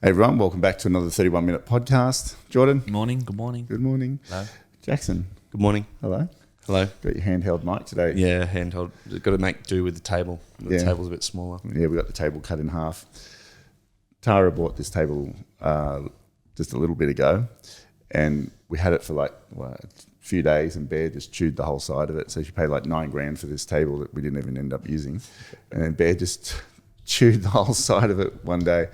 Hey everyone, welcome back to another 31-minute podcast. Jordan. Good morning. Good morning. Good morning. Hello. Jackson. Good morning. Hello. Hello. Got your handheld mic today. Yeah, handheld. Got to make do with the table. The table's a bit smaller. Yeah, we got the table cut in half. Tara bought this table just a little bit ago, and we had it for a few days, and Bear just chewed the whole side of it. So she paid like $9,000 for this table that we didn't even end up using, and then Bear just chewed the whole side of it one day.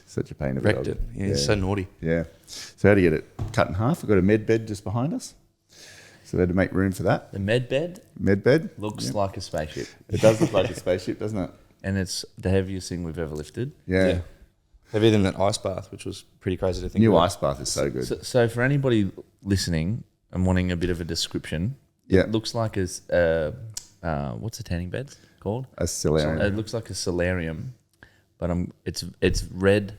Such a pain of a dog. Wrecked it. Yeah, it's so naughty. Yeah. So how do you get it cut in half? We've got a med bed just behind us. So they had to make room for that. The med bed Med bed. looks like a spaceship, It does look like a spaceship, doesn't it? and it's the heaviest thing we've ever lifted. Yeah. Heavier than that ice bath, which was pretty crazy to think New about. ice bath is so good. So for anybody listening and wanting a bit of a description, Yeah. it looks like what's a tanning bed called? A solarium. It looks like a solarium, but it's red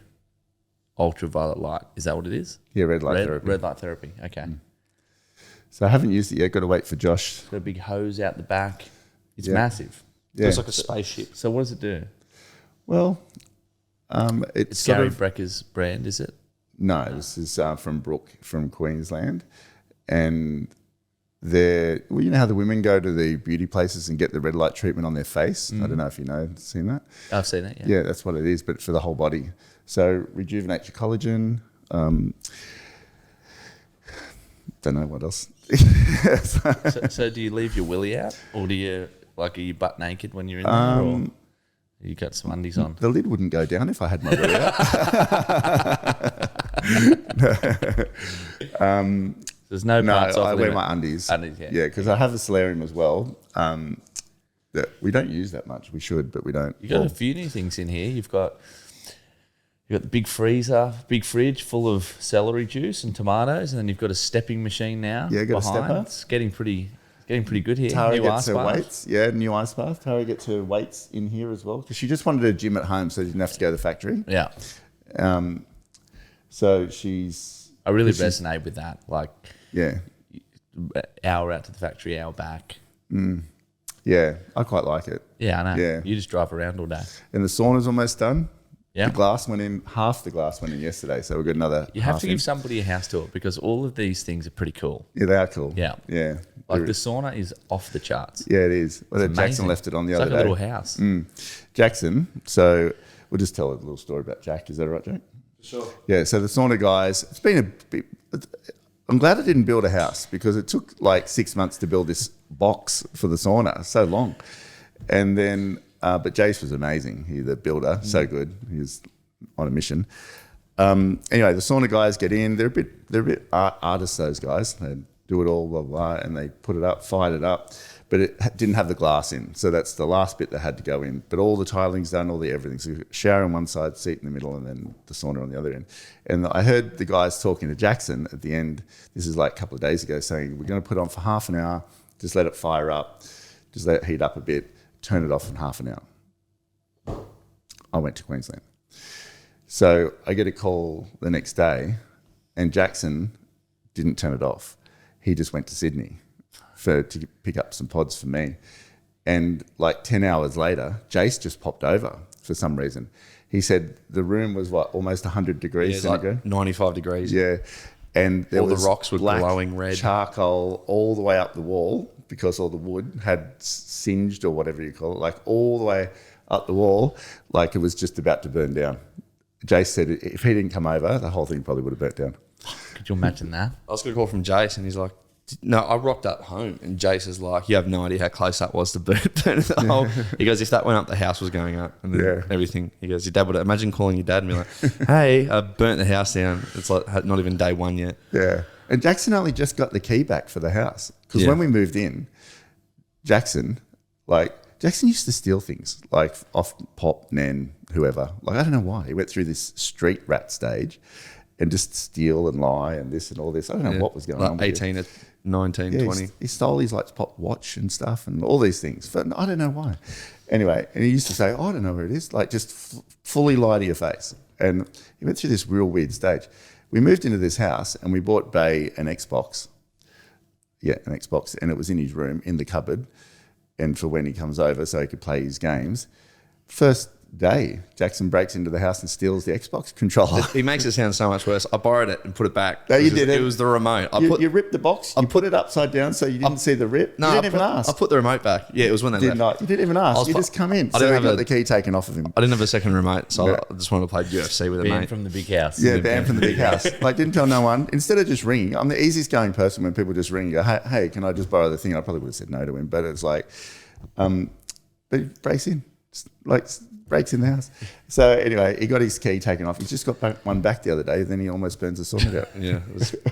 ultraviolet light. Is that what it is? Yeah, red light therapy. Red light therapy. Okay. So I haven't used it yet. Got to wait for Josh. Got a big hose out the back. It's Yeah. massive. Yeah. Looks like a spaceship. So what does it do? Well, it's It's sort Gary of, Brecker's brand, is it? no. This is from Brooke from Queensland, and you know how the women go to the beauty places and get the red light treatment on their face. I don't know if seen that. I've seen it. Yeah, that's what it is, but for the whole body. So rejuvenates your collagen. Don't know what else. So do you leave your willy out, or are you butt naked when you're in there, or you got some undies on? The lid wouldn't go down if I had my belly out. There's no No, parts off I wear limit. my undies. Undies, yeah. Yeah, because I have a solarium as well. That we don't use that much. We should, but we don't. You got a few new things in here. You've got the big freezer, big fridge full of celery juice and tomatoes, and then you've got a stepping machine now. Yeah, got a behind. stepper. It's getting pretty good here. Tara New gets ice her bath. weights. Yeah, new ice bath. Tara gets her weights in here as well because she just wanted a gym at home, so she didn't have to go to the factory. Yeah, So she's. I really resonate with that. Like, Yeah, hour out to the factory, hour back. yeah. I quite like it. Yeah, I know. Yeah. You just drive around all day. And the sauna's almost done. Yeah. The glass went in. Half the glass went in yesterday, so we've got another. You have half to in. give somebody a house tour because all of these things are pretty cool. Yeah, they are cool. Yeah. Yeah. Like the sauna is off the charts. Yeah, it is. Well, It's Jackson amazing. left it on the It's other like day. a little house. Jackson. So we'll just tell a little story about Jack. Is that all right, Jack? Sure. Yeah. So the sauna guys. It's been a bit. I'm glad I didn't build a house because it took like 6 months to build this box for the sauna. So long. And then, but Jace was amazing. He, the builder, so good. He was on a mission. Anyway, the sauna guys get in. They're a bit artists. Those guys. They do it all, blah blah, and they put it up, fired it up, but it didn't have the glass in. So that's the last bit that had to go in. But all the tiling's done, all the everything. So shower on one side, seat in the middle, and then the sauna on the other end. And I heard the guys talking to Jackson at the end. This is like a couple of days ago, saying we're going to put on for half an hour, just let it fire up, just let it heat up a bit, turn it off in half an hour. I went to Queensland. So I get a call the next day, and Jackson didn't turn it off. He just went to Sydney to pick up some pods for me. And like 10 hours later, Jace just popped over for some reason. He said the room was almost 100 degrees Yeah, centigrade. like 95 degrees. Yeah. And there All the was rocks were black glowing red. charcoal all the way up the wall because all the wood had singed or whatever you call it, like all the way up the wall, like it was just about to burn down. Jace said if he didn't come over, the whole thing probably would have burnt down. Could you imagine that? I was going to call from Jace, and he's like, no, I rocked up home, and Jace is like, you have no idea how close that was to burn the whole. He goes, if that went up, the house was going up, and then Yeah. everything. He goes, your dad would imagine calling your dad and be like, hey, I burnt the house down. It's like not even day one yet. Yeah. And Jackson only just got the key back for the house. Because Yeah. when we moved in, Jackson used to steal things, like off Pop, Nan, whoever. Like, I don't know why. He went through this street rat stage and just steal and lie and this and all this. I don't know what was going like on. with 18 to 19, Yeah, 20. he stole his like Pop watch and stuff and all these things. But I don't know why. Anyway, and he used to say, I don't know where it is. Like, just fully lie to your face. And he went through this real weird stage. We moved into this house and we bought Bay an Xbox. Yeah, an Xbox. And it was in his room, in the cupboard. And for when he comes over so he could play his games. First day, Jackson breaks into the house and steals the Xbox controller. He makes it sound so much worse. I borrowed it and put it back. No, you didn't. It was the remote. You ripped the box. You put it upside down so you didn't see the rip. No, you didn't even ask. I put the remote back. Yeah, it was when they Did left. not. You didn't even ask. You just come in. I So didn't he have got a- the key taken off of him. I didn't have a second remote, so Yeah. I just wanted to play UFC with a Being mate. from the big house. Yeah, banned from the big house. Like, didn't tell no one. Instead of just ringing, I'm the easiest going person when people just ring and go, hey, can I just borrow the thing? I probably would have said no to him, but it's like, but he breaks in, breaks in the house. So anyway, he got his key taken off. He just got one back the other day. Then he almost burns a sauna out. Yeah,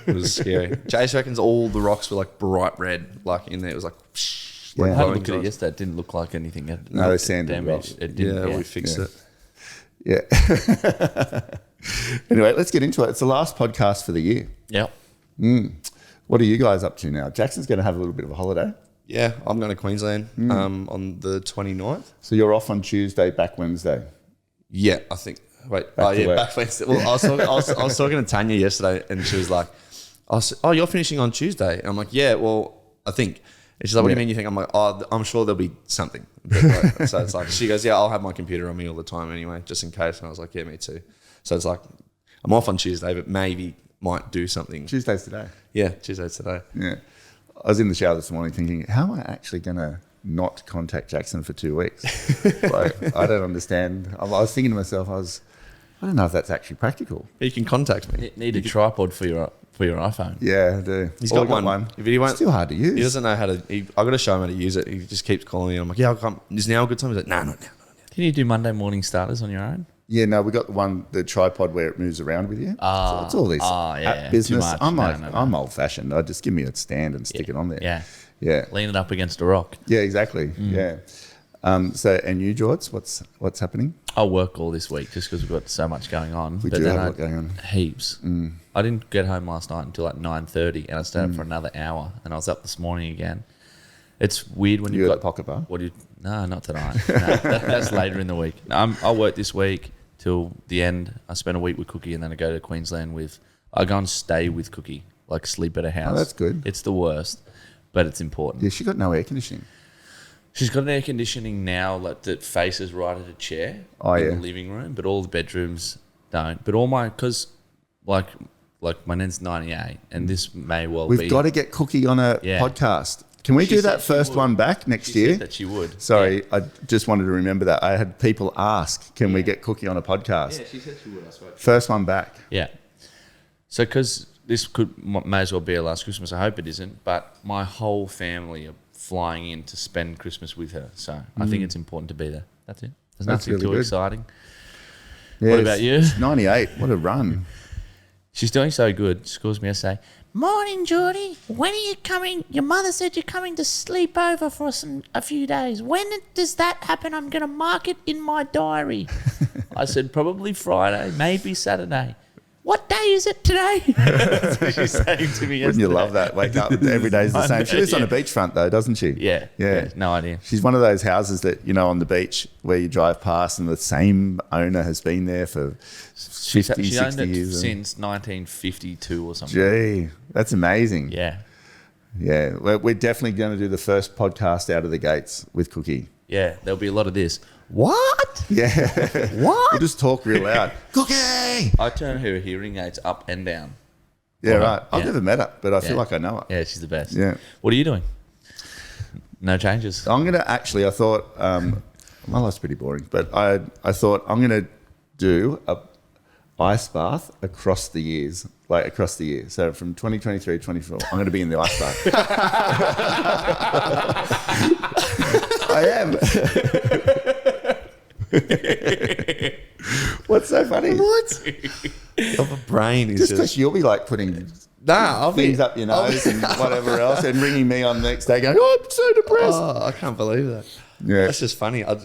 it was scary. Jace reckons all the rocks were like bright red, like in there. It was like, psh, Yeah. I had a glowing look at it eyes. yesterday. It didn't look like anything. No, they sanded it damaged. off. It didn't. Yeah, we fixed it. Yeah. Anyway, let's get into it. It's the last podcast for the year. Yep. What are you guys up to now? Jackson's going to have a little bit of a holiday. Yeah, I'm going to Queensland on the 29th. So you're off on Tuesday, back Wednesday. Yeah, I think. Wait, Back to work. back Wednesday. Well, I was talking to Tanya yesterday, and she was like, "Oh, you're finishing on Tuesday." And I'm like, "Yeah, well, I think." And she's like, "What do you mean you think?" I'm like, "Oh, I'm sure there'll be something." But like, so it's like she goes, "Yeah, I'll have my computer on me all the time anyway, just in case." And I was like, "Yeah, me too." So it's like I'm off on Tuesday, but maybe might do something. Tuesday's today. Yeah, Tuesday's today. Yeah. I was in the shower this morning thinking, how am I actually going to not contact Jackson for 2 weeks? Like, I don't understand. I was thinking to myself, I don't know if that's actually practical. You can contact me. Need a tripod for your iPhone. Yeah, I do. He's Well, got I one. If he won't, It's still hard to use. He doesn't know how to. I got to show him how to use it. He just keeps calling me. I'm like, "Yeah, I'll come. Is now a good time?" He's like, "No, not now." Can you do Monday morning starters on your own? Yeah, no, we got the tripod where it moves around with you. So it's all this yeah, app too business. much. I'm No, like, no. I'm old fashioned. I just give me a stand and stick it on there. Yeah. Yeah. Lean it up against a rock. Yeah, exactly. Yeah. So, and you, George, what's happening? I'll work all this week just because we've got so much going on. We do have a lot going on. Heaps. I didn't get home last night until like 9:30, and I stayed up for another hour, and I was up this morning again. It's weird when You you've at got the pocket bar? What do you? No, not tonight. No, that's later in the week. No, I'll work this week till the end. I spend a week with Cookie, and then I go to Queensland with. I go and stay with Cookie, like sleep at a house. Oh, that's good. It's the worst, but it's important. Yeah, she got no air conditioning. She's got an air conditioning now like, that faces right at a chair in the living room, but all the bedrooms don't. But all my, because like my nan's 98, and this may well be. We've got to get Cookie on a podcast. Can we She do said that she first would. one back next She year? said that she would. Sorry, Yeah. I just wanted to remember that. I had people ask, can we get Cookie on a podcast? Yeah, she said she would. I spoke. First one back. Yeah. So, because this may as well be our last Christmas, I hope it isn't, but my whole family are flying in to spend Christmas with her. So, I think it's important to be there. That's it. There's That's nothing really too good. exciting. Yeah, What about you? it's 98. What a run. She's doing so good. She calls me and say, "Morning, Geordie. When are you coming? Your mother said you're coming to sleep over for a few days. When does that happen? I'm going to mark it in my diary." I said, "Probably Friday, maybe Saturday." "What day is it today?" That's what she's saying to me yesterday. Wouldn't you love that? Wake up, every day's the same. She lives on a Yeah. beachfront though, doesn't she? Yeah. Yeah. No idea. She's one of those houses that, on the beach where you drive past and the same owner has been there for 50, She owned 60 it years. since 1952 or something. Gee, that's amazing. Yeah. Yeah. We're definitely going to do the first podcast out of the gates with Cookie. Yeah. There'll be a lot of this. What? Yeah. What? We'll just talk real loud. Cookie! I turn her hearing aids up and down. Yeah, right. I've Yeah. never met her, but I feel Yeah. like I know her. Yeah, she's the best. Yeah. What are you doing? No changes. I'm going to actually, I thought, my life's pretty boring, but I thought I'm going to do a ice bath across the years. So from 2023 to 24, I'm going to be in the ice bath. I am. What's so funny? What? Your brain is Just because just. you'll be like putting I'll things up your nose and whatever else and ringing me on the next day going, "Oh, I'm so depressed." Oh, I can't believe that. Yeah. That's just funny. I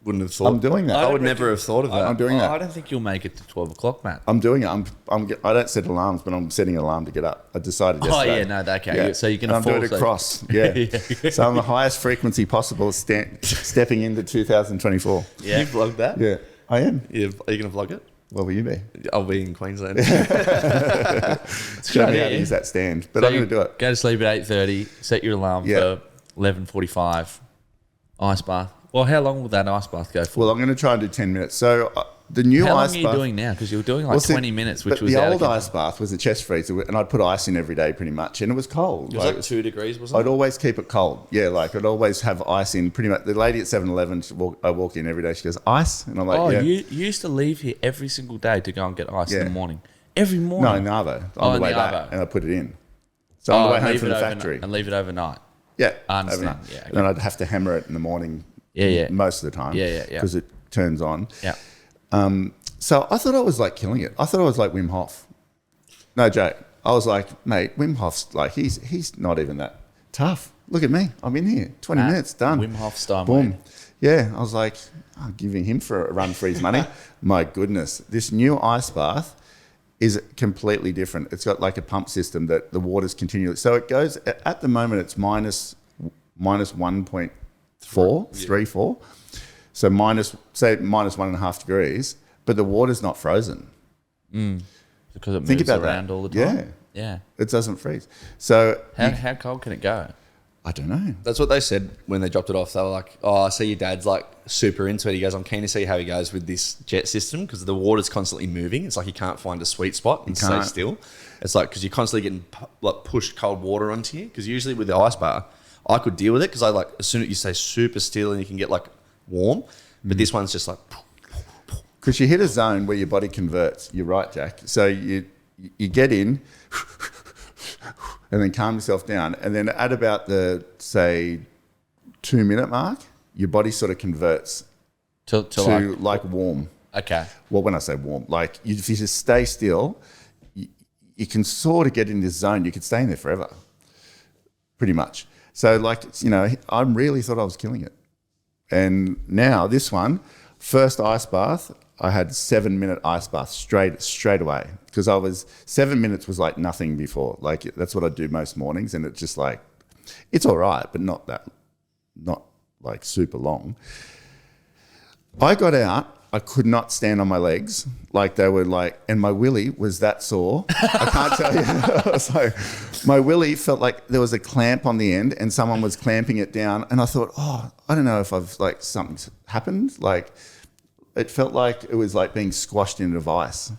wouldn't have thought. I'm doing that. I would never have thought of that. I'm doing that. I don't think you'll make it to 12 o'clock, Matt. I'm doing it. I don't set alarms, but I'm setting an alarm to get up. I decided Oh, yesterday. yeah, no, okay. So you can And I'm doing afford it to- across. Yeah. So I'm the highest frequency possible stepping into 2024. Yeah. You vlog that? Yeah, I am. Are you going to vlog it? What will you be? I'll be in Queensland. Show me how to idea. use that stand. But So I'm you going to do it. Go to sleep at 8:30. Set your alarm Yeah. for 11:45. Ice bath. Well, how long will that ice bath go for? Well, I'm going to try and do 10 minutes. So the new How long ice are you bath. doing now? Because you were doing like Well, see, 20 minutes, which but was the out of old control. ice bath was a chest freezer, and I'd put ice in every day pretty much, and it was cold. It was like 2 degrees, wasn't I'd it? always keep it cold. Yeah, like I'd always have ice in pretty much. The lady at 7-Eleven, I walk in every day, she goes, ice? And I'm like, Oh, yeah. you used to leave here every single day to go and get ice in Yeah. the morning. Every No, morning. in Arvo, Oh, on in the way the back, Arvo. and I put it in. So on the way and home leave from it the overnight- factory. And leave it overnight. Yeah. I understand. overnight. Yeah, okay. And then I'd have to hammer it in the morning. Yeah, yeah. Most of the time. Yeah. Because it turns on. Yeah. So I thought I was like killing it. I thought I was like Wim Hof. No joke. I was like, mate, Wim Hof's like, he's not even that tough. Look at me. I'm in here. 20 minutes, done. Wim Hof style. Boom. mate. Yeah. I was like, I'm giving him for a run for his money. My goodness. This new ice bath is completely different. It's got like a pump system that the water's continually. So it goes, at the moment, it's minus 1.34. So say minus 1.5 degrees, but the water's not frozen. Because it Think moves about around that. all the time. Yeah. It doesn't freeze. So How cold can it go? I don't know. That's what they said when they dropped it off. They were like, "Oh, I see your dad's like super into it." He goes, "I'm keen to see how he goes with this jet system because the water's constantly moving. It's like you can't find a sweet spot and stay can't. still. It's like because you're constantly getting like pushed cold water onto you. Because usually with the ice bar, I could deal with it because I like as soon as you stay super still and you can get like warm. But this one's just like Because you hit a zone where your body converts. You're right, Jack. So you get in and then calm yourself down. And then at about the, say, 2-minute mark, your body sort of converts To to like warm. okay. Well, when I say warm, like if you just stay still, you can sort of get in this zone. You could stay in there forever, pretty much. So like, I really thought I was killing it. And now this one, first ice bath, I had 7-minute ice bath straight away because 7 minutes was like nothing before. Like that's what I do most mornings, and it's just like it's all right, but not like super long. I got out. I could not stand on my legs. Like they were like, and my willy was that sore. I can't tell you. I was like, my willy felt like there was a clamp on the end and someone was clamping it down. And I thought, I don't know if I've like something's happened. Like it felt like it was like being squashed in a vice.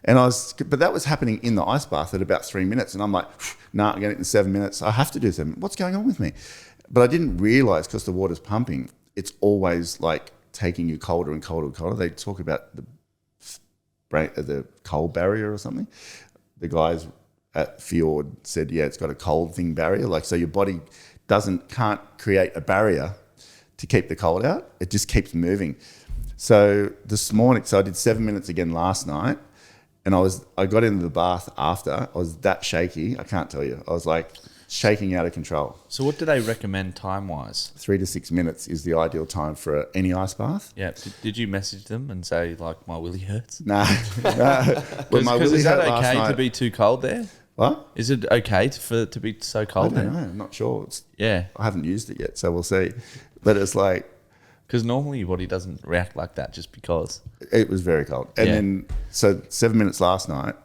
But that was happening in the ice bath at about 3 minutes. And I'm like, nah, I'm getting it in 7 minutes. I have to do 7. What's going on with me? But I didn't realize because the water's pumping, it's always like taking you colder and colder and colder. They talk about the cold barrier or something. The guys at Fjord said, yeah, it's got a cold thing barrier. Like, so your body can't create a barrier to keep the cold out. It just keeps moving. So this morning, I did 7 minutes again last night, and I got into the bath after. I was that shaky. I can't tell you. I was like shaking out of control. So what do they recommend time-wise? 3 to 6 minutes is the ideal time for any ice bath. Yeah. Did you message them and say, like, my willy hurts? Nah. When my Because willy is that hurt last okay night- to be too cold there? What? Is it okay to be so I cold don't there? know. I'm not sure. Yeah. I haven't used it yet, so we'll see. But it's like, Because normally your body doesn't react like that just because. it was very cold. And Yeah. then, so 7 minutes last night.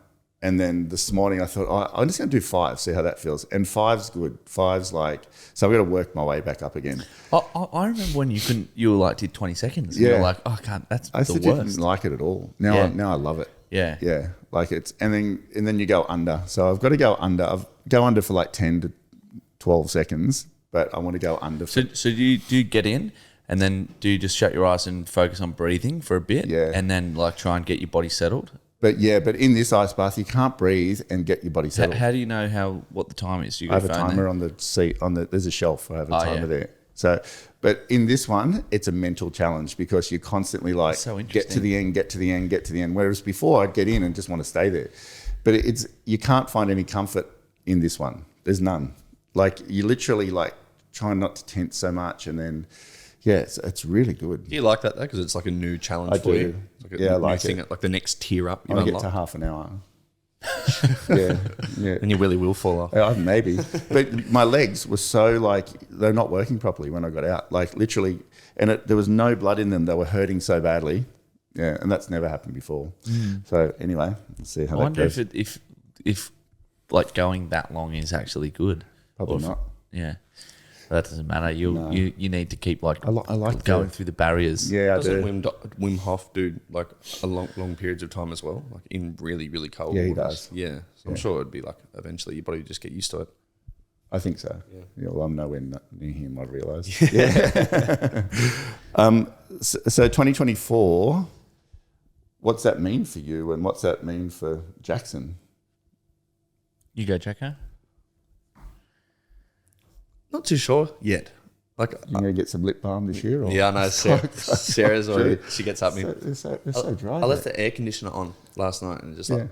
And then this morning I thought, I'm just going to do 5, see how that feels. And 5's good. 5's like, so I've got to work my way back up again. I remember when you were like, did 20 seconds. And Yeah. you're like, I can't, that's I the used to worst. didn't like it at all. Now, Yeah. now I love it. Yeah. Yeah. Like and then you go under. So I've got to go under. Go under for like 10 to 12 seconds, but I want to go under. So do you get in and then do you just shut your eyes and focus on breathing for a bit? Yeah. And then like try and get your body settled? But in this ice bath, you can't breathe and get your body settled. How do you know what the time is? You I got have a phone timer there? on the seat. There's a shelf. I have a Oh, timer yeah. there. So, but in this one, it's a mental challenge because you're constantly like, So get to interesting. the end, get to the end, get to the end. Whereas before, I'd get in and just want to stay there. But you can't find any comfort in this one. There's none. Like you literally like trying not to tense so much, and then it's really good. Do you like that though? Because it's like a new challenge I for do. you. It's like a Yeah, I new like thing, it. like the next tier up. I You want to get unlock. to half an hour. yeah. And your willy will fall off. Maybe. But my legs were so like, they're not working properly when I got out. Like literally, and there was no blood in them. They were hurting so badly. Yeah, and that's never happened before. So anyway, let's see how I that wonder goes. if like going that long is actually good. Probably Or if- not. Yeah. That doesn't matter. You need to keep like I like going through the barriers. Yeah, I Doesn't do. Wim Hof do like a long periods of time as well, like in really, really cold Yeah, he waters? does. Yeah, so I'm sure it'd be like eventually your body would just get used to it. I think so. Yeah. Well, I'm nowhere near him, I realise. Yeah. So 2024, what's that mean for you, and what's that mean for Jackson? You go, Jacko. Not too sure yet. Like, You going to get some lip balm this year? Or? yeah, I know. Sarah's already. She gets at me. They're so dry. I left the air conditioner on last night and it just like Yeah.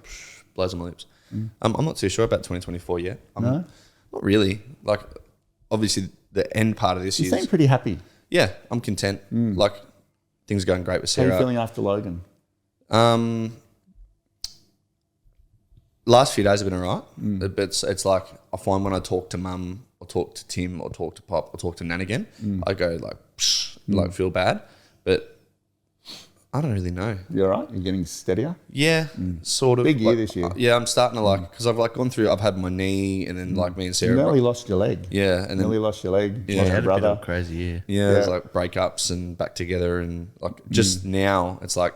blows on my lips. I'm not too sure about 2024 yet. No? Not really. Like, obviously, the end part of this You year. seem pretty happy. Yeah, I'm content. Like, things are going great with How are you Sarah. feeling after Logan? Last few days have been alright, but it's like I find when I talk to Mum or talk to Tim or talk to Pop or talk to Nan again, I go like, like feel bad, but I don't really know. You all right? You're getting steadier? Yeah, sort of. Big year like, this year. Yeah, I'm starting to like because I've like gone through. I've had my knee, and then like me and You Sarah. nearly lost your leg. Yeah, and then Nearly lost your leg. Yeah. Lost Had your a bit of brother. a crazy year. yeah, there's like breakups and back together, and like just now it's like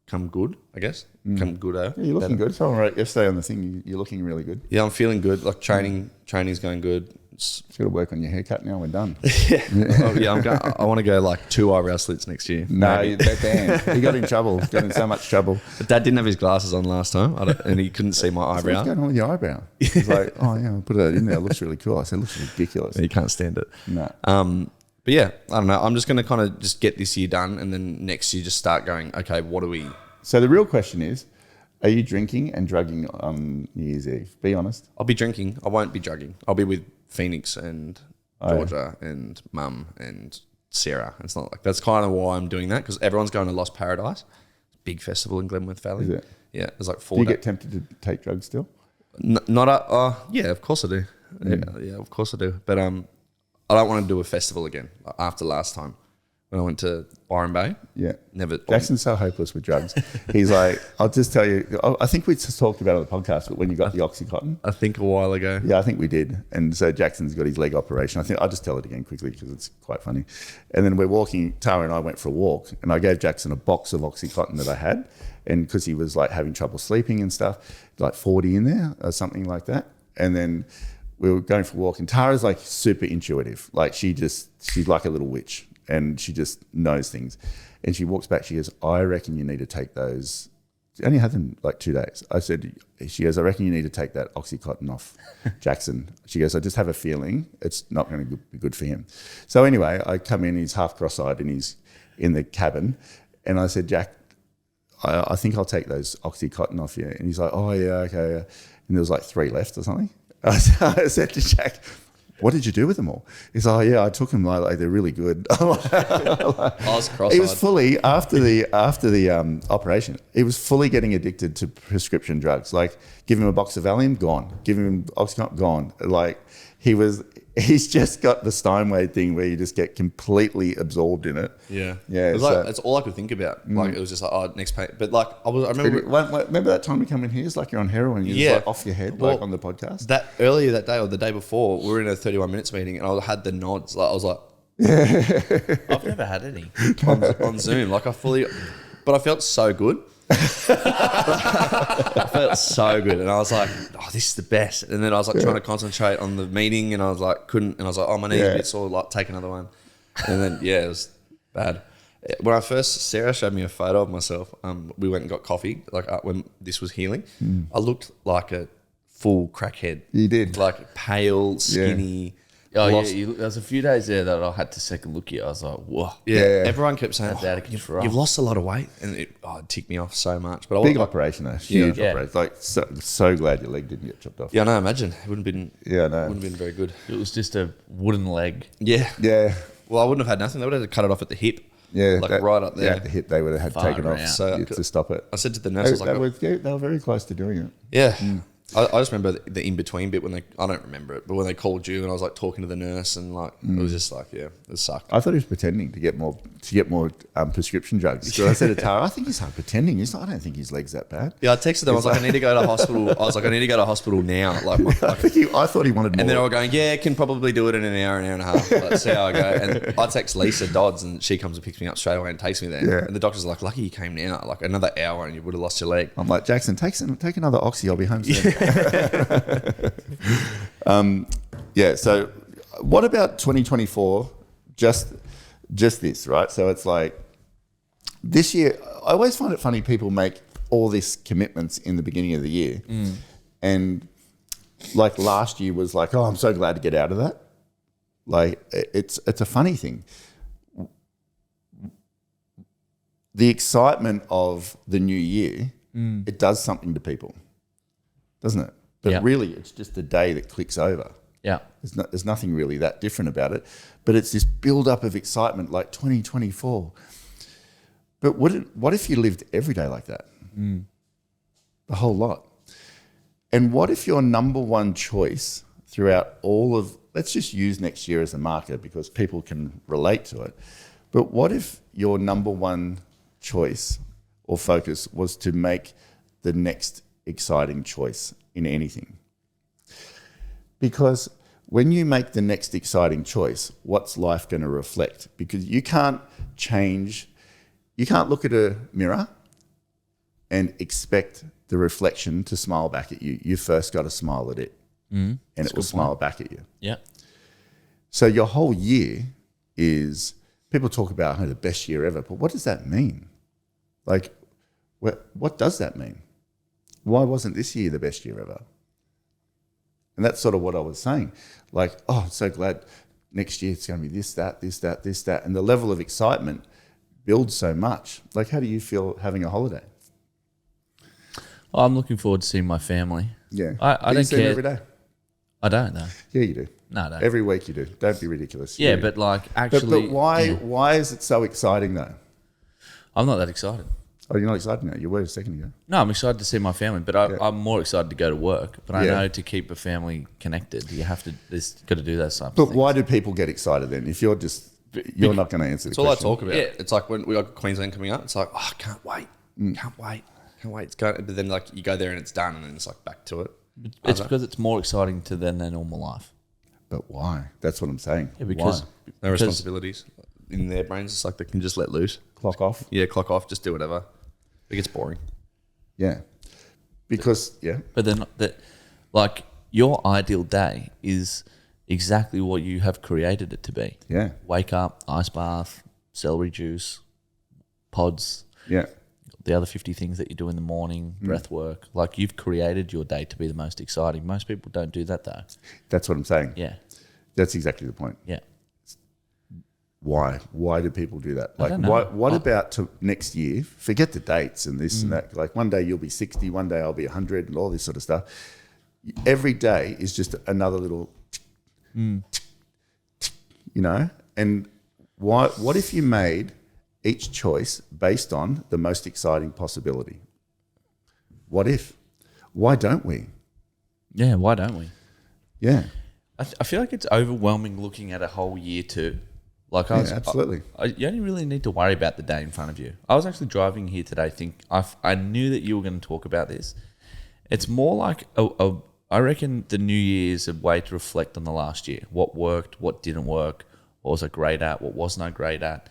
come good, I guess. Come good. Yeah, you're looking good. Someone wrote yesterday on the thing, you're looking really good. Yeah, I'm feeling good. Like training's going good. Just got to work on your haircut now. We're done. Oh, yeah, I want to go like 2 eyebrow slits next year. No, they're banned. He got in trouble. Got in so much trouble. But Dad didn't have his glasses on last time, and he couldn't see my What's eyebrow. going on with your eyebrow? He's like, oh yeah, I'll put it in there. It looks really cool. I said, it looks ridiculous. He can't stand it. No. But yeah, I don't know. I'm just going to kind of just get this year done, and then next year just start going. Okay, what do we? So the real question is, are you drinking and drugging on New Year's Eve? Be honest. I'll be drinking. I won't be drugging. I'll be with Phoenix and Oh, yeah. Georgia and Mum and Sarah. It's not like that's kind of why I'm doing that because everyone's going to Lost Paradise, big festival in Glenworth Valley. Is it? Yeah, there's like Do 4 you days. get tempted to take drugs still? Not a. Yeah, of course I do. Yeah, of course I do. But I don't want to do a festival again after last time when I went to Byron Bay. Yeah. Never. Jackson's so hopeless with drugs. He's like, I'll just tell you, I think we just talked about it on the podcast, but when you got the Oxycontin. I think a while ago. Yeah, I think we did. And so Jackson's got his leg operation. I think I'll just tell it again quickly because it's quite funny. And then we're walking, Tara and I went for a walk, and I gave Jackson a box of Oxycontin that I had. And because he was like having trouble sleeping and stuff, like 40 in there or something like that. And then we were going for a walk, and Tara's like super intuitive. Like she's like a little witch, and she just knows things. And she walks back, she goes, I reckon you need to take those. She only had them like 2 days. She goes, I reckon you need to take that Oxycontin off Jackson. She goes, I just have a feeling it's not going to be good for him. So anyway, I come in, he's half cross-eyed and he's in the cabin. And I said, Jack, I think I'll take those Oxycontin off you. And he's like, oh yeah, okay. Yeah. And there was like 3 left or something. I said to Jack, what did you do with them all? He's like, oh, yeah, I took them like they're really good. I was cross-eyed. He was fully after the operation. He was fully getting addicted to prescription drugs. Like, give him a box of Valium, gone. Give him Oxycontin, gone. Like, he's just got the Steinway thing where you just get completely absorbed in it. Yeah, Yeah, It was so- like that's all I could think about. Like it was just like, oh, next pay. But like I remember Remember that time you come in here? It's like you're on heroin. You're Yeah. just like off your head, Well, like on the podcast. that earlier that day or the day before, we were in a 31 minutes meeting, and I had the nods. Like I was like I've never had any. on Zoom. Like I felt so good. I felt so good, and I was like, "Oh, this is the best." And then I was like trying to concentrate on the meeting, and I was like, couldn't. And I was like, "Oh, my knees a bit sore. Like, take another one." And then it was bad. When Sarah showed me a photo of myself. We went and got coffee. Like when this was healing, I looked like a full crackhead. You did. Like pale, skinny. Oh lost- yeah, there was a few days there that I had to second look at. I was like, whoa. Yeah, everyone kept saying, That's out of control. you've lost a lot of weight. And it ticked me off so much. But I Big was like, operation, though. Huge Yeah. operation. Like, so glad your leg didn't get chopped off. yeah, no, imagine. It wouldn't have been, Yeah, no. wouldn't have been very good. It was just a wooden leg. Yeah. Yeah. Well, I wouldn't have had nothing. They would have had to cut it off at the hip. Yeah. Like that- right up there. Yeah, at the hip, they would have had Far taken out. off So to stop it. I said to the nurse, I was like, They were very close to doing it. yeah. I just remember the in between bit when I don't remember it, but when they called you and I was like talking to the nurse and like it was just like it sucked. I thought he was pretending to get more prescription drugs. So I said to Tara, I think he's pretending. He's not. I don't think his leg's that bad. Yeah, I texted them. I was like, I need to go to hospital. I was like, I need to go to hospital now. Like, I thought he wanted more. and then they were going, yeah, can probably do it in an hour and a half. Let's see how I go. And I text Lisa Dodds and she comes and picks me up straight away and takes me there. Yeah. And the doctor's like, lucky you came now. Like another hour and you would have lost your leg. I'm like, Jackson, take another oxy. I'll be home soon. So what about 2024? Just this, right? So it's like this year, I always find it funny people make all these commitments in the beginning of the year. And like last year was like, oh, I'm so glad to get out of that. Like it's a funny thing. The excitement of the new year, it does something to people, doesn't it? But really, it's just a day that clicks over. Yeah. There's nothing really that different about it. But it's this build-up of excitement like 2024. But what if you lived every day like that? The whole lot. And what if your number one choice throughout all of, let's just use next year as a marker because people can relate to it. But what if your number one choice or focus was to make the next exciting choice in anything? Because when you make the next exciting choice, what's life going to reflect? Because you can't look at a mirror and expect the reflection to smile back at you. You first got to smile at it and it will smile back at you. Yeah. So your whole year is, people talk about the best year ever, but what does that mean? Like, what does that mean? Why wasn't this year the best year ever? And that's sort of what I was saying. Like, oh, I'm so glad next year it's going to be this, that, this, that, this, that. And the level of excitement builds so much. Like, how do you feel having a holiday? Oh, I'm looking forward to seeing my family. Yeah. I Do you don't see them care. every day? I don't know. Yeah, you do. No, I don't. Every week you do. Don't be ridiculous. Yeah, You do. but like But actually, why is it so exciting though? I'm not that excited. Oh, you're not excited now. You were a second ago. No, I'm excited to see my family, but I'm more excited to go to work. But I Yeah. know to keep a family connected, you have to. There's got to do those types But of things. why do people get excited then? If you're not going to answer the It's all I question. talk about. Yeah. It's like when we got Queensland coming up, it's like, oh, I can't wait. Can't wait. It's going, but then like you go there and it's done and then it's like back to it. It's because it's more exciting to than their normal life. But why? That's what I'm saying. Yeah, because No responsibilities in their brains. It's like they can just let loose. Clock off. Yeah, clock off, just do whatever. It gets boring. Yeah. Because, But then that, like your ideal day is exactly what you have created it to be. Yeah. Wake up, ice bath, celery juice, pods, Yeah. the other 50 things that you do in the morning, breath work. Like you've created your day to be the most exciting. Most people don't do that though. That's what I'm saying. Yeah. That's exactly the point. Yeah. Why? Why do people do that? I Like, don't know. what about next year? Forget the dates and this and that. Like, one day you'll be 60, one day I'll be 100, and all this sort of stuff. Every day is just another little, you know. And what if you made each choice based on the most exciting possibility? What if? Why don't we? Yeah. Why don't we? Yeah. I feel like it's overwhelming looking at a whole year too. Like Yeah, absolutely. You only really need to worry about the day in front of you. I was actually driving here today. I knew that you were going to talk about this. It's more like I reckon the New Year is a way to reflect on the last year. What worked, what didn't work, what was I great at, what wasn't I great at,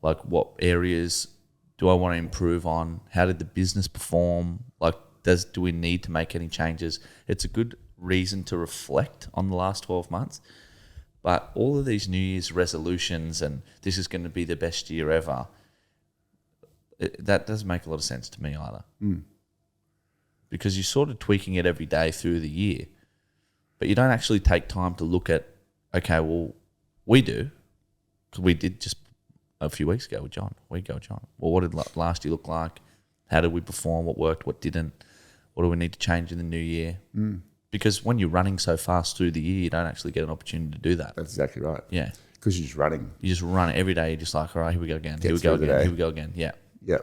like what areas do I want to improve on, how did the business perform, like do we need to make any changes? It's a good reason to reflect on the last 12 months. But all of these New Year's resolutions and this is going to be the best year ever, that doesn't make a lot of sense to me either. Because you're sort of tweaking it every day through the year, but you don't actually take time to look at, okay, well, we do, because we did just a few weeks ago with John. Well, what did last year look like? How did we perform? What worked? What didn't? What do we need to change in the new year? Because when you're running so fast through the year, you don't actually get an opportunity to do that. That's exactly right. Yeah. Because you're just running. You just run it every day. You're just like, all right, here we go again. Here we through go the again. day. Here we go again. Yeah. Yeah.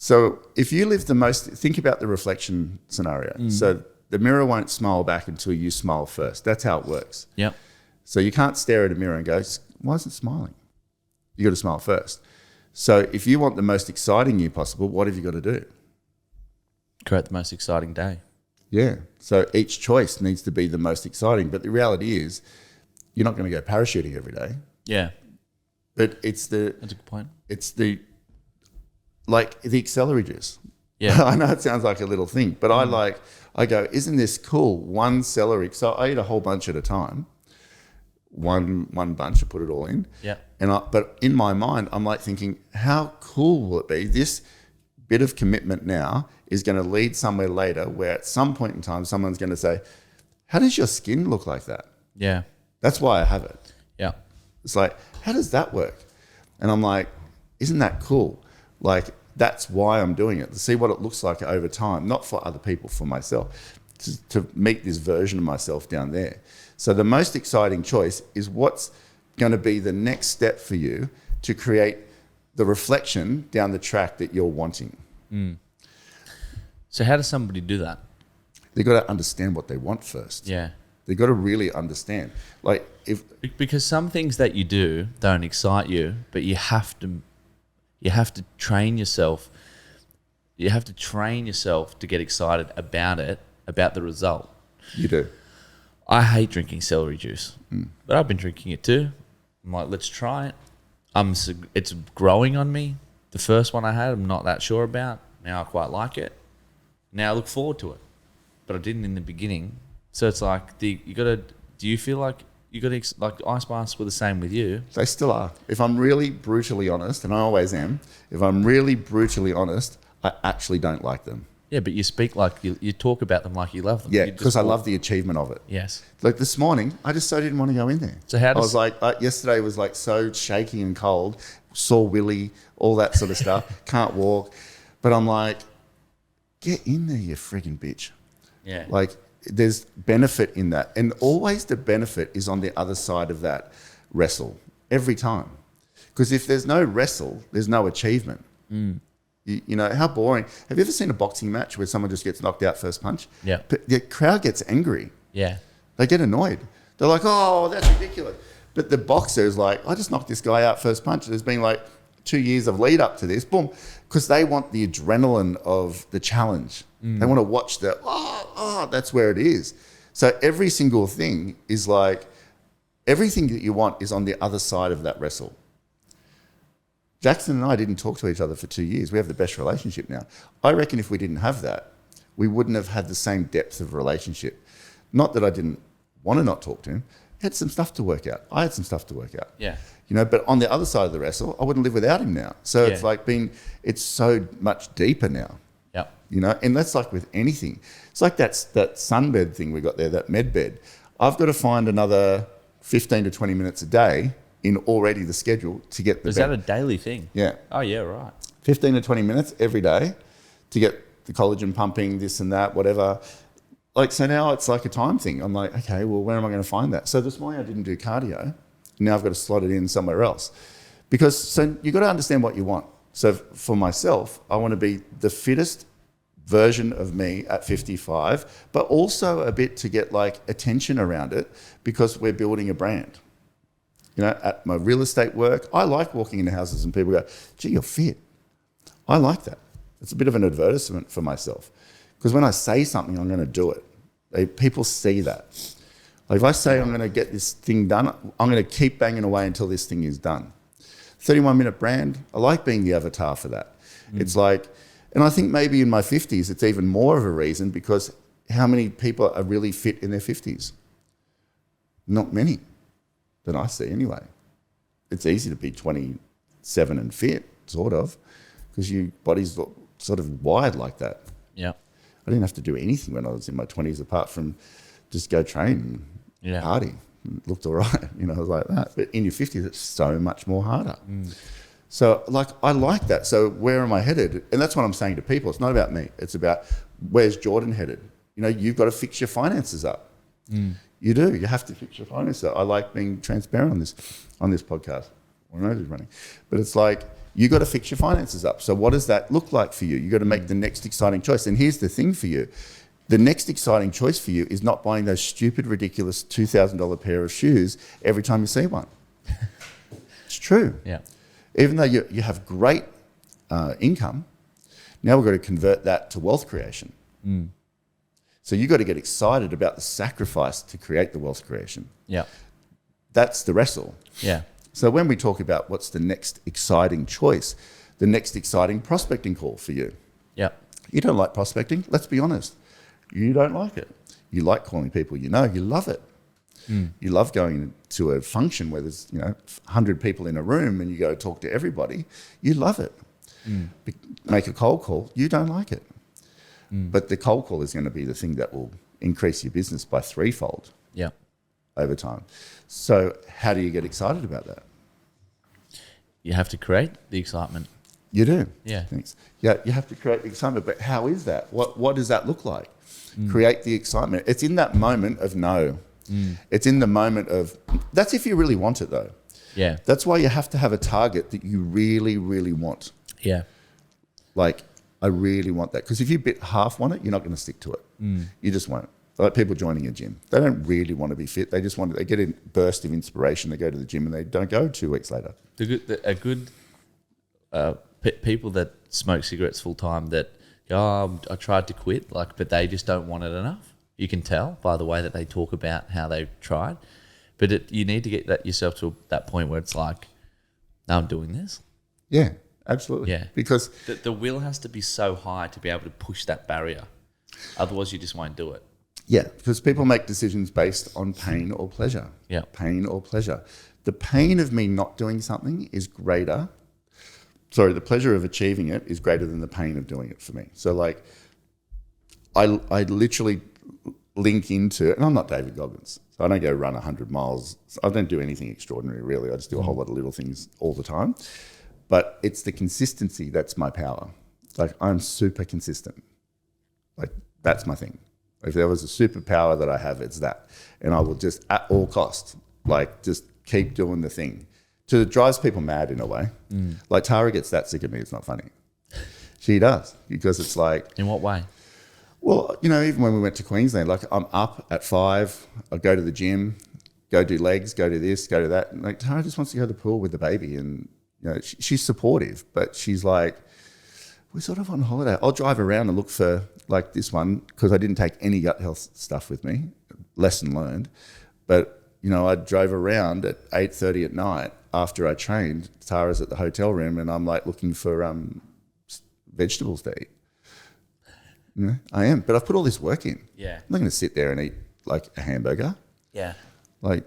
So if you live think about the reflection scenario. So the mirror won't smile back until you smile first. That's how it works. Yep. So you can't stare at a mirror and go, why isn't it smiling? You got to smile first. So if you want the most exciting you possible, what have you got to do? Create the most exciting day. Yeah. So each choice needs to be the most exciting. But the reality is you're not going to go parachuting every day. Yeah. But that's a good point. Like the accelerators. Yeah. I know it sounds like a little thing, but I go, isn't this cool? One celery. So I eat a whole bunch at a time. One bunch, I put it all in. Yeah. But in my mind, I'm like thinking, how cool will it be? This bit of commitment now is going to lead somewhere later where at some point in time, someone's going to say, how does your skin look like that? Yeah. That's why I have it. Yeah. It's like, how does that work? And I'm like, isn't that cool? Like, that's why I'm doing it, to see what it looks like over time, not for other people, for myself, to meet this version of myself down there. So the most exciting choice is what's going to be the next step for you to create the reflection down the track that you're wanting. So how does somebody do that? They've got to understand what they want first. Yeah. They've got to really understand. Like Because some things that you do don't excite you, but you have to train yourself. You have to train yourself to get excited about it, about the result. you do. I hate drinking celery juice, but I've been drinking it too. I'm like, let's try it. It's growing on me. The first one I had, I'm not that sure about. Now I quite like it. Now I look forward to it, but I didn't in the beginning. So it's like, do you feel like you got to, like Ice Baths were the same with you? They still are. If I'm really brutally honest, and I always am, if I'm really brutally honest, I actually don't like them. Yeah, but you speak like you talk about them like you love them. Yeah, You just because I walk- love the achievement of it. Yes. Like this morning, I just so didn't want to go in there. So how I does- was like, yesterday was like so shaky and cold, sore willy, all that sort of stuff. Can't walk. But I'm like, get in there, you friggin' bitch. Yeah. Like, there's benefit in that. And always the benefit is on the other side of that wrestle, every time. Because if there's no wrestle, there's no achievement. You know, how boring. Have you ever seen a boxing match where someone just gets knocked out first punch? Yeah. But the crowd gets angry. Yeah. They get annoyed. They're like, oh, that's ridiculous. But the boxer is like, I just knocked this guy out first punch. There's been like 2 years of lead up to this. Boom. Because they want the adrenaline of the challenge. They want to watch that's where it is. So every single thing is like, everything that you want is on the other side of that wrestle. Jackson and I didn't talk to each other for 2 years. We have the best relationship now. I reckon if we didn't have that, we wouldn't have had the same depth of relationship. Not that I didn't want to not talk to him. He had some stuff to work out. I had some stuff to work out. Yeah. You know, but on the other side of the wrestle, I wouldn't live without him now. So it's Yeah. like it's so much deeper now. Yep. You know, and that's like with anything. It's like that sunbed thing we got there, that med bed. I've got to find another 15 to 20 minutes a day in already the schedule to get the Is bed. that a daily thing? Yeah. Oh, yeah, right. 15 to 20 minutes every day to get the collagen pumping, this and that, whatever. Like, so now it's like a time thing. I'm like, okay, well, where am I going to find that? So this morning I didn't do cardio. Now I've got to slot it in somewhere else. So you've got to understand what you want. So for myself, I want to be the fittest version of me at 55, but also a bit to get like attention around it because we're building a brand. You know, at my real estate work, I like walking into houses and people go, gee, you're fit. I like that. It's a bit of an advertisement for myself. Because when I say something, I'm going to do it. People see that. Like if I say I'm going to get this thing done, I'm going to keep banging away until this thing is done. 31-minute brand, I like being the avatar for that. It's like, and I think maybe in my 50s, it's even more of a reason because how many people are really fit in their 50s? Not many that I see anyway. It's easy to be 27 and fit, sort of, because your body's sort of wired like that. Yeah. I didn't have to do anything when I was in my 20s apart from just go train and party. It looked all right, you know, like that. But in your 50s, it's so much more harder. So, like, I like that. So where am I headed? And that's what I'm saying to people. It's not about me. It's about where's Jordan headed? You know, you've got to fix your finances up. You do. You have to fix your finances up. I like being transparent on this podcast. I know who's running. But it's like, You got to fix your finances up. So what does that look like for you? You got to make the next exciting choice. And here's the thing for you. The next exciting choice for you is not buying those stupid, ridiculous $2,000 pair of shoes every time you see one. It's true. Yeah. Even though you have great income, now we've got to convert that to wealth creation. So you've got to get excited about the sacrifice to create the wealth creation. Yeah. That's the wrestle. Yeah. So when we talk about what's the next exciting choice, the next exciting prospecting call for you. Yeah. You don't like prospecting, let's be honest. You don't like it. You like calling people you know, you love it. You love going to a function where there's 100 people in a room and you go talk to everybody. You love it. Make a cold call, you don't like it. But the cold call is going to be the thing that will increase your business by threefold Yeah. over time. So how do you get excited about that? You have to create the excitement. You do. Yeah. Thanks. Yeah, you have to create the excitement, but how is that? What does that look like? Create the excitement. It's in that moment of no. It's in the moment of, that's if you really want it though. Yeah. That's why you have to have a target that you really, really want. Yeah. Like, I really want that. Because if you half want it, you're not going to stick to it. You just won't. Like people joining a gym. They don't really want to be fit. They just want to, they get a burst of inspiration. They go to the gym and they don't go 2 weeks later. People that smoke cigarettes full time that go, I tried to quit, but they just don't want it enough. You can tell by the way that they talk about how they've tried. But you need to get yourself to that point where it's like, no, I'm doing this. Yeah, absolutely. Yeah. Because The will has to be so high to be able to push that barrier. Otherwise, you just won't do it. yeah, because people make decisions based on pain or pleasure. Yeah. Pain or pleasure. The pain of me not doing something is greater. Sorry, the pleasure of achieving it is greater than the pain of doing it for me. So like, I literally link into, and I'm not David Goggins, so I don't go run 100 miles. I don't do anything extraordinary really. I just do a whole lot of little things all the time. But it's the consistency that's my power. Like I'm super consistent. Like that's my thing. If there was a superpower that I have, it's that. And I will just at all costs, like just keep doing the thing. So it drives people mad in a way. Like Tara gets that sick of me, it's not funny. She does, because it's like, In what way? well, even when we went to Queensland, like I'm up at 5, I go to the gym, go do legs, go do this, go to that. And like Tara just wants to go to the pool with the baby, and she's supportive, but she's like, we're sort of on holiday. I'll drive around and look for like this one because I didn't take any gut health stuff with me. Lesson learned. But I drove around at 8:30 at night after I trained. Tara's at the hotel room, and I'm like looking for vegetables to eat. I am, but I've put all this work in. Yeah. I'm not going to sit there and eat like a hamburger. Yeah. Like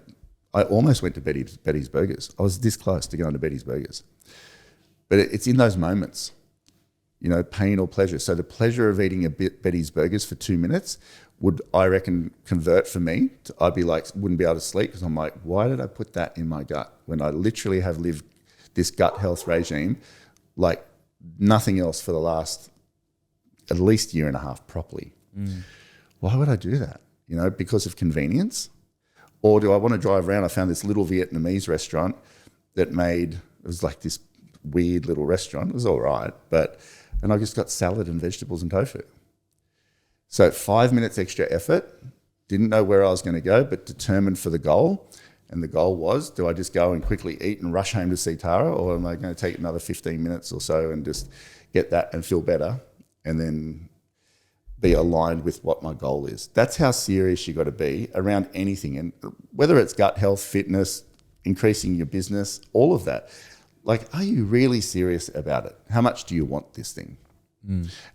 I almost went to Betty's Burgers. I was this close to going to Betty's Burgers. But it's in those moments, pain or pleasure. So the pleasure of eating Betty's Burgers for 2 minutes would, I reckon, convert for me. I'd be like, wouldn't be able to sleep because I'm like, why did I put that in my gut when I literally have lived this gut health regime like nothing else for the last at least year and a half properly. Why would I do that? Because of convenience? Or do I want to drive around? I found this little Vietnamese restaurant that it was like this weird little restaurant. It was all right, and I just got salad and vegetables and tofu. So 5 minutes extra effort, didn't know where I was going to go, but determined for the goal. And the goal was, do I just go and quickly eat and rush home to see Tara, or am I going to take another 15 minutes or so and just get that and feel better and then be aligned with what my goal is? That's how serious you got to be around anything. And whether it's gut health, fitness, increasing your business, all of that. Like, are you really serious about it? How much do you want this thing?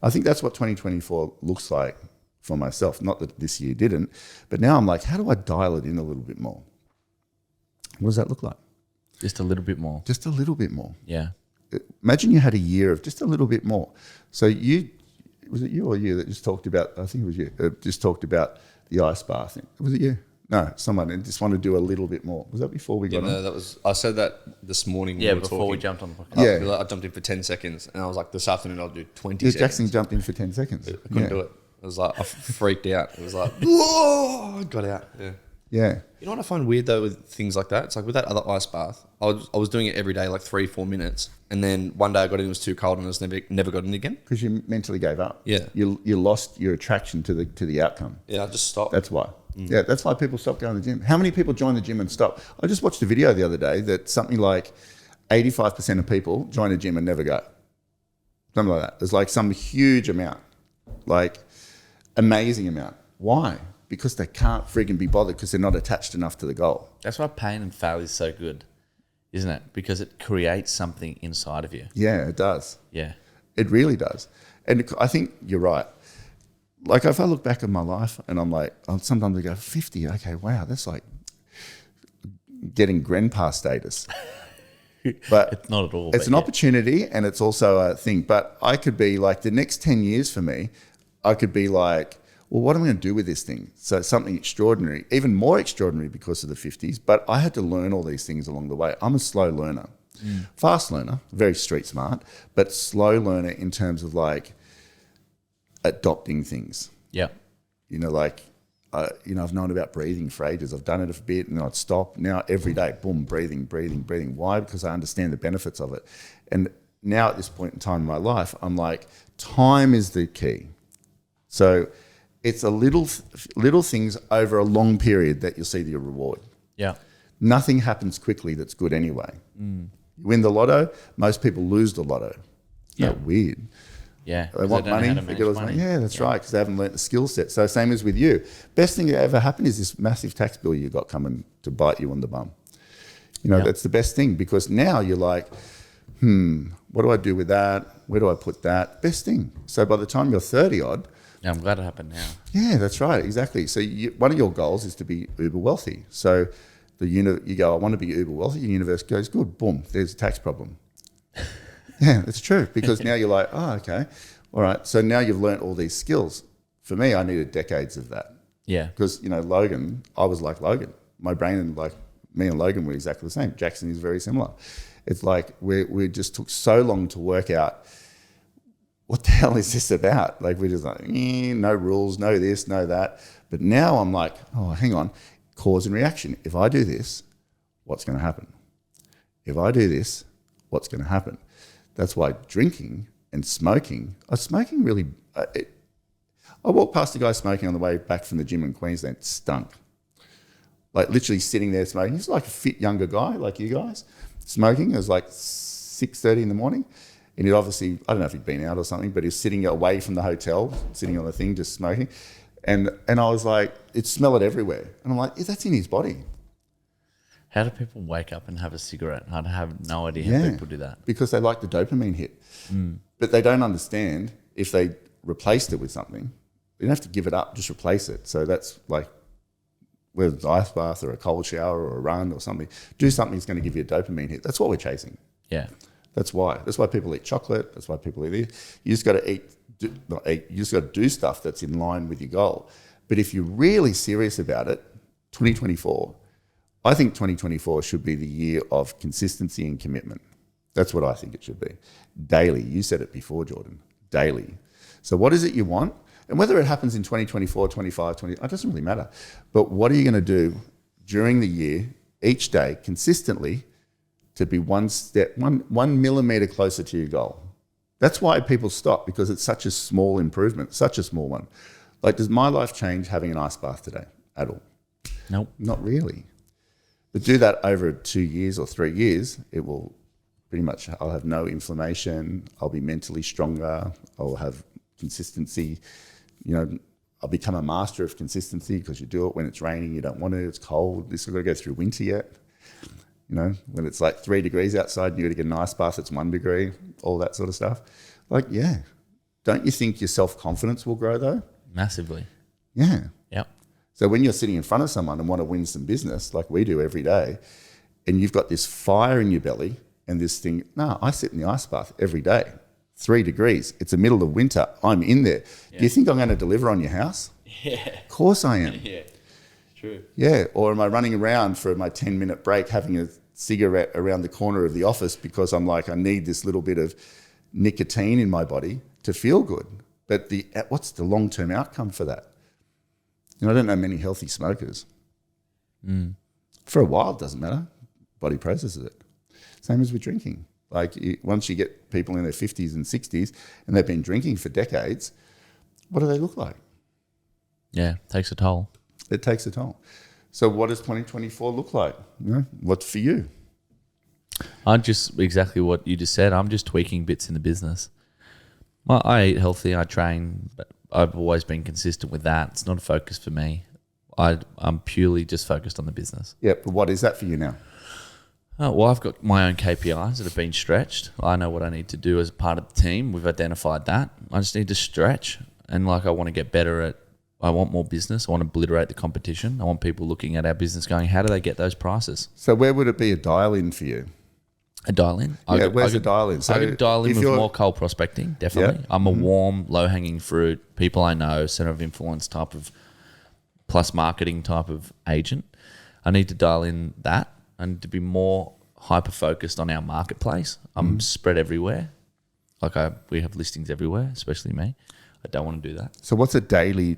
I think that's what 2024 looks like for myself. Not that this year didn't, but now I'm like, how do I dial it in a little bit more? What does that look like? Just a little bit more. Just a little bit more. Yeah. Imagine you had a year of just a little bit more. So was it you or you that just talked about, I think it was you, just talked about the ice bath thing. Was it you? No, someone just wanted to do a little bit more. Was that before we got on? No, I said that this morning. Yeah, when we were before talking. we jumped on the podcast. Yeah. I jumped in for 10 seconds and I was like, this afternoon I'll do 20 Yeah, seconds. Jackson jumped in for 10 seconds. I couldn't do it. It was like, I freaked out. It was like, whoa, I got out. Yeah. Yeah. You know what I find weird though with things like that? It's like with that other ice bath, I was doing it every day, like 3-4 minutes. And then one day I got in, it was too cold and I was never got in again. Because you mentally gave up. Yeah. You lost your attraction to the outcome. Yeah, I just stopped. That's why. Yeah, that's why people stop going to the gym. How many people join the gym and stop? I just watched a video the other day that something like 85% of people join a gym and never go. Something like that. There's like some huge amount, like amazing amount. Why? Because they can't frigging be bothered because they're not attached enough to the goal. That's why pain and failure is so good, isn't it? Because it creates something inside of you. Yeah, it does. Yeah. It really does. And I think you're right. Like if I look back at my life and I'm like, sometimes I go, 50, okay, wow, that's like getting grandpa status. But It's not at all. it's but an yeah. opportunity and it's also a thing. But I could be like the next 10 years for me, I could be like, well, what am I going to do with this thing? So it's something extraordinary, even more extraordinary because of the 50s. But I had to learn all these things along the way. I'm a slow learner, fast learner, very street smart, but slow learner in terms of like adopting things. Yeah. You know, like, I've known about breathing for ages. I've done it a bit and I'd stop. Now every day, boom, breathing. Why? Because I understand the benefits of it. And now at this point in time in my life, I'm like, time is the key. So it's a little things over a long period that you'll see the reward. Yeah. Nothing happens quickly that's good anyway. You win the lotto, most people lose the lotto. Yeah. Yeah. Weird. Yeah. They want money. They get all this money. Yeah, that's right, because they haven't learnt the skill set. So same as with you. Best thing that ever happened is this massive tax bill you got coming to bite you on the bum. You know, that's the best thing because now you're like, what do I do with that? Where do I put that? Best thing. So by the time you're 30 odd, Yeah, I'm glad it happened now. yeah, that's right, exactly. So one of your goals is to be uber wealthy. So you go, I want to be uber wealthy. The universe goes, good, boom, there's a tax problem. Yeah, it's true because now you're like, oh, okay, all right. So now you've learnt all these skills. For me, I needed decades of that Yeah. because, Logan, I was like Logan. My brain and like me and Logan were exactly the same. Jackson is very similar. It's like we just took so long to work out what the hell is this about? Like we're just like, no rules, no this, no that. But now I'm like, oh, hang on, cause and reaction. If I do this, what's going to happen? If I do this, what's going to happen? That's why drinking and smoking, really, I walked past a guy smoking on the way back from the gym in Queensland, stunk. Like literally sitting there smoking. He's like a fit younger guy like you guys. Smoking, it was like 6:30 in the morning. And he'd obviously, I don't know if he'd been out or something, but he was sitting away from the hotel, sitting on the thing, just smoking. And I was like, it smelled everywhere. And I'm like, yeah, that's in his body. How do people wake up and have a cigarette? I have no idea how people do that. Because they like the dopamine hit. But they don't understand if they replaced it with something, you don't have to give it up, just replace it. So that's like, whether it's an ice bath or a cold shower or a run or something, do something that's going to give you a dopamine hit. That's what we're chasing. Yeah. That's why. That's why people eat chocolate. That's why people eat this. You just got to you just got to do stuff that's in line with your goal. But if you're really serious about it, 2024, I think 2024 should be the year of consistency and commitment. That's what I think it should be. Daily. You said it before, Jordan. Daily. So what is it you want? And whether it happens in 2024, 25, 20, it doesn't really matter. But what are you going to do during the year, each day, consistently, to be one millimeter closer to your goal? That's why people stop, because it's such a small improvement, such a small one. Like, does my life change having an ice bath today at all? Nope. Not really. But do that over 2 years or 3 years, it will pretty much, I'll have no inflammation, I'll be mentally stronger, I'll have consistency, I'll become a master of consistency because you do it when it's raining, you don't want to, it's cold, this has got to go through winter yet. When it's like 3 degrees outside and you got to get an ice bath, it's 1 degree, all that sort of stuff. Like, yeah. Don't you think your self-confidence will grow though? Massively. Yeah. Yep. So when you're sitting in front of someone and want to win some business, like we do every day, and you've got this fire in your belly and this thing, no, I sit in the ice bath every day, 3 degrees. It's the middle of winter. I'm in there. Yeah. Do you think I'm going to deliver on your house? Yeah. Of course I am. Yeah. True. Yeah. Or am I running around for my 10-minute break having a cigarette around the corner of the office because I'm like, I need this little bit of nicotine in my body to feel good? But what's the long-term outcome for that? I don't know many healthy smokers. For a while, it doesn't matter. Body processes it. Same as with drinking. Like once you get people in their 50s and 60s and they've been drinking for decades, what do they look like? Yeah, takes a toll. It takes a toll. So what does 2024 look like? You know, what's for you? I'm just exactly what you just said. I'm just tweaking bits in the business. Well, I eat healthy. I train. But I've always been consistent with that. It's not a focus for me. I'm purely just focused on the business. Yeah, but what is that for you now? Oh, well, I've got my own KPIs that have been stretched. I know what I need to do as a part of the team. We've identified that. I just need to stretch. And like I want to get better at, I want more business. I want to obliterate the competition. I want people looking at our business going, how do they get those prices? So where would it be a dial-in for you? A dial-in? Where's a dial-in? So I could dial in with more coal prospecting, definitely. Yeah. I'm a warm, low-hanging fruit, people I know, center of influence type of, plus marketing type of agent. I need to dial in that. I need to be more hyper-focused on our marketplace. I'm spread everywhere. Like we have listings everywhere, especially me. I don't want to do that. So what's a daily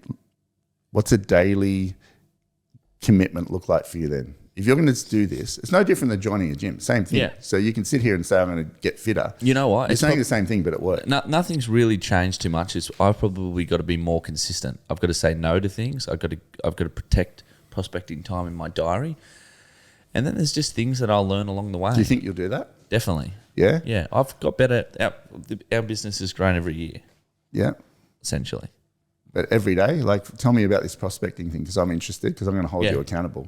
commitment look like for you then? If you're going to do this, it's no different than joining a gym. Same thing. Yeah. So you can sit here and say, I'm going to get fitter. You know what? You're saying the same thing, but at work. Nothing's really changed too much. I've probably got to be more consistent. I've got to say no to things. I've got to protect prospecting time in my diary. And then there's just things that I'll learn along the way. Do you think you'll do that? Definitely. Yeah? Yeah. I've got better. Our business has grown every year, Yeah. essentially. But every day? Like, tell me about this prospecting thing because I'm interested because I'm going to hold Yeah. you accountable.